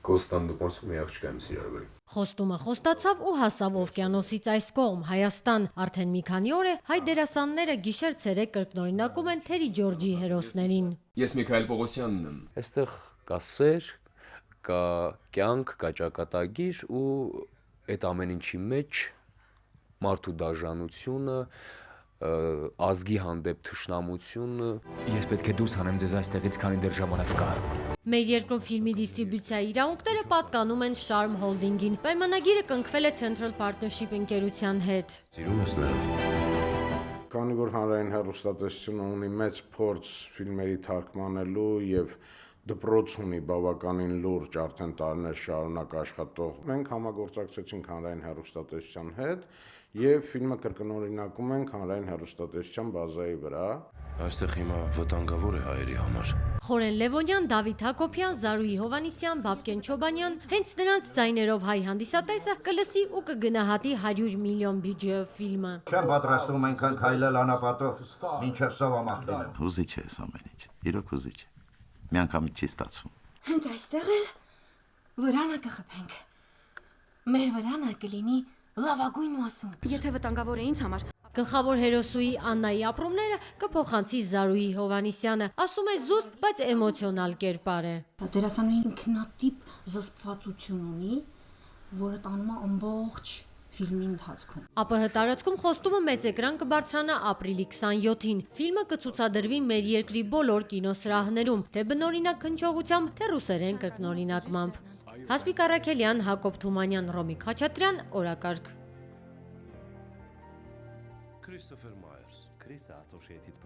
Կոստան դպրոցում մի աղջկա եմ սիրել։ Խոստումը խոստացավ ու հասավ օվկիանոսից այս կողմ Հայաստան։ Արդեն մի քանի օր է հայ դերասանները գիշեր-ցերեկ կրկնօրինակում են Թերի Ջորջի հերոսներին։ Ես Միքայել Պողոսյանն եմ։ Այստեղ կա սեր, կա կյանք, կա ճակատագիր ու այդ ամեն ինչի մեջ մարդու դաժանությունը, ազգի հանդեպ թշնամությունը։ Ես պետք է դուրս հանեմ ձեզ այստեղից, քանի դեռ ժամանակ կա։ Մեր երկրում ֆիլմի դիստրիբյուցիայի իրավունքները պատկանում են Sharm Holding-ին։ Պայմանագիրը կնքվել է Central Partnership ընկերության հետ։ Սիրում ես նրան։ Քանի որ հանրային հեռուստատեսությունը ունի մեծ փորձ ֆիլմերի թարգմանելու եւ դպրոց ունի բավականին լուրջ արդեն տարիներ շարունակ աշխատող, մենք համագործակցեցինք հանրային հեռուստատեսության հետ եւ ֆիլմը կրկնօրինակում ենք հանրային հեռուստատեսության բազայի վրա։ Այստեղ հիմա վտանգավոր է հայերի համար։ Խորեն Լևոնյան, Դավիթ Հակոբյան, Զարուհի Հովանիսյան, Բաբկեն Չոբանյան, հենց նրանց ձայներով հայ հանդիսատեսը կլսի ու կգնահատի 100 միլիոն բյուջեով ֆիլմը։ Չեմ պատրաստվում այնքան քայլել անապատով, մինչև սովամախ լինեմ։ Հուզիչ է այս ամեն ինչ, իրոք հուզիչ է։ Մի անգամ չի ստացվում։ Հենց այստեղ էլ վրանը կխփենք։ Մեր վրանը կլինի լավագույն մասում։ Եթե վտանգավոր է ինձ համար, Գլխավոր հերոսուի Աննայի ապրումները կփոխանցի Զարուհի Հովանիսյանը, ասում է զուսպ, բայց էմոցիոնալ կերպար է։ դերասանը ինքնատիպ զսպվածություն ունի, որը տանում է ամբողջ ֆիլմի ընթացքում։ ԱՊՀ տարածքում խոստումը մեծ էկրան կբարձրանա ապրիլի 27-ին։ Ֆիլմը կցուցադրվի մեր երկրի բոլոր կինոսրահներում, թե բնօրինակ հնչողությամբ, թե ռուսերեն կրկնօրինակմամբ։ Հասմիկ Առաքելյան, Հակոբ Թումանյան, Ռոմիկ Խաչատրյան, օրակարգ։ Christopher Myers. Chris Associated Press